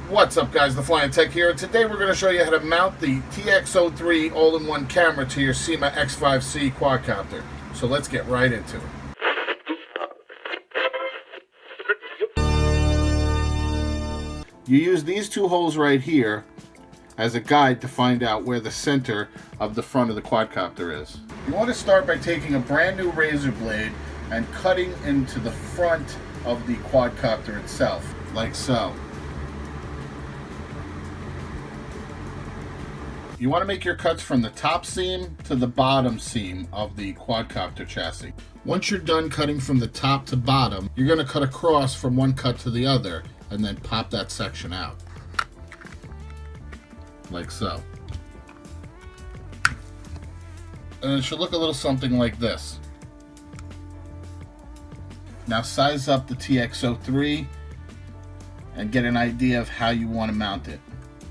What's up, guys? The Flyin Tech here, and today we're going to show you how to mount the TX03 all-in-one camera to your Syma X5C Quadcopter. So let's get right into it. You use these two holes right here as a guide to find out where the center of the front of the quadcopter is. You want to start by taking a brand new razor blade and cutting into the front of the quadcopter itself, like so. You want to make your cuts from the top seam to the bottom seam of the quadcopter chassis. Once you're done cutting from the top to bottom, you're going to cut across from one cut to the other and then pop that section out. Like so. And it should look a little something like this. Now size up the TX03 and get an idea of how you want to mount it.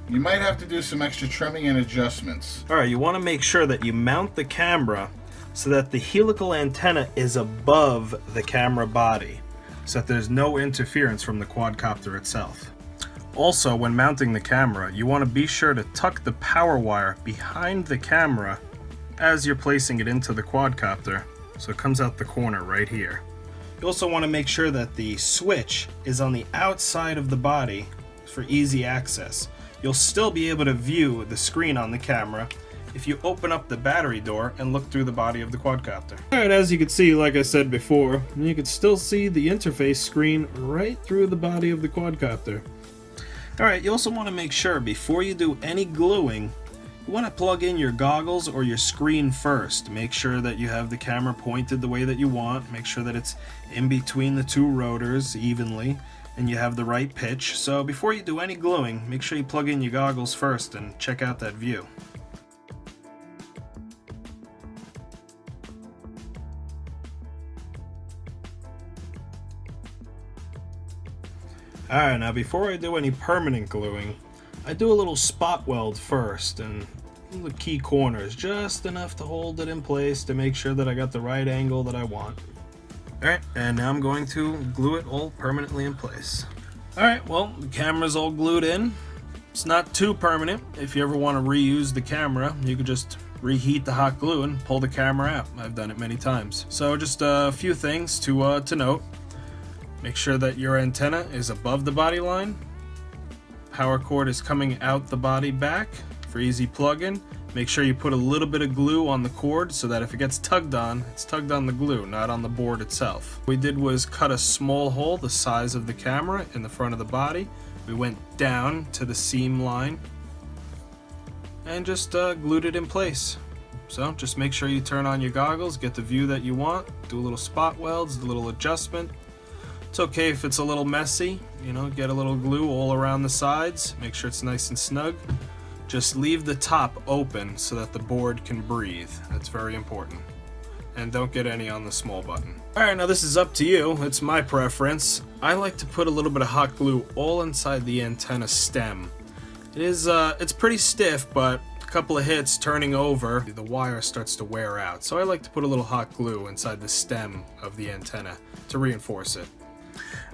You might have to do some extra trimming and adjustments. Alright, you want to make sure that you mount the camera so that the helical antenna is above the camera body, so that there's no interference from the quadcopter itself. Also, when mounting the camera, you want to be sure to tuck the power wire behind the camera as you're placing it into the quadcopter, so it comes out the corner right here. You also want to make sure that the switch is on the outside of the body for easy access. You'll still be able to view the screen on the camera if you open up the battery door and look through the body of the quadcopter. Alright, as you can see, like I said before, you can still see the interface screen right through the body of the quadcopter. Alright, you also want to make sure before you do any gluing, you want to plug in your goggles or your screen first. Make sure that you have the camera pointed the way that you want. Make sure that it's in between the two rotors evenly and you have the right pitch. So before you do any gluing, make sure you plug in your goggles first and check out that view. Alright, now before I do any permanent gluing, I do a little spot weld first, and the key corners, just enough to hold it in place to make sure that I got the right angle that I want. Alright, and now I'm going to glue it all permanently in place. Alright, well, the camera's all glued in. It's not too permanent. If you ever want to reuse the camera, you could just reheat the hot glue and pull the camera out. I've done it many times. So just a few things to note. Make sure that your antenna is above the body line. Power cord is coming out the body back for easy plug-in. Make sure you put a little bit of glue on the cord so that if it gets tugged on, it's tugged on the glue, not on the board itself. What we did was cut a small hole the size of the camera in the front of the body. We went down to the seam line and just glued it in place. So just make sure you turn on your goggles, get the view that you want, do a little spot welds, a little adjustment. It's okay if it's a little messy, you know, get a little glue all around the sides, make sure it's nice and snug. Just leave the top open so that the board can breathe. That's very important. And don't get any on the small button. Alright, now this is up to you. It's my preference. I like to put a little bit of hot glue all inside the antenna stem. It's pretty stiff, but a couple of hits turning over, the wire starts to wear out. So I like to put a little hot glue inside the stem of the antenna to reinforce it.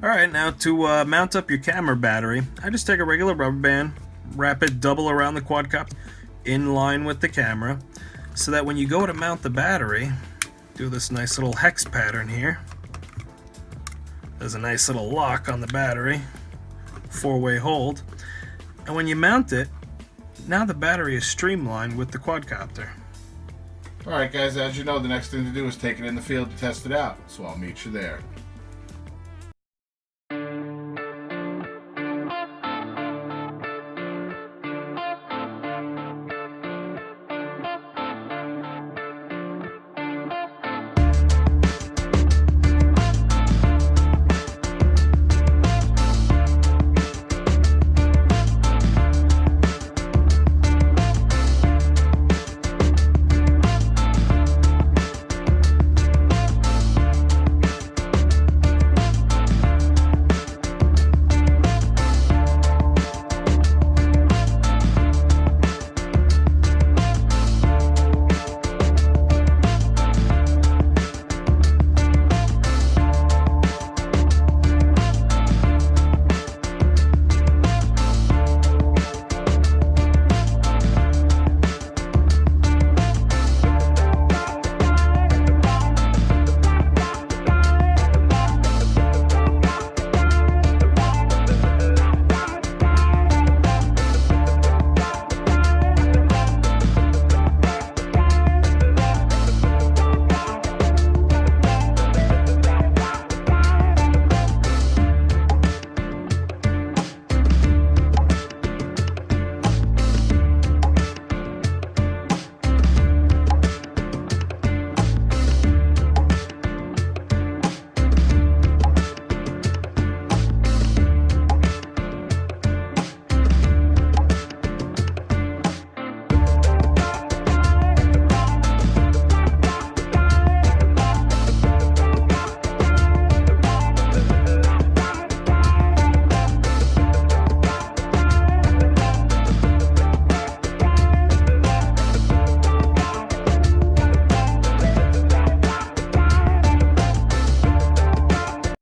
Alright, now to mount up your camera battery, I just take a regular rubber band, wrap it double around the quadcopter in line with the camera, so that when you go to mount the battery, do this nice little hex pattern here. There's a nice little lock on the battery, 4-way hold, and when you mount it, now the battery is streamlined with the quadcopter. Alright guys, as you know, the next thing to do is take it in the field to test it out, so I'll meet you there.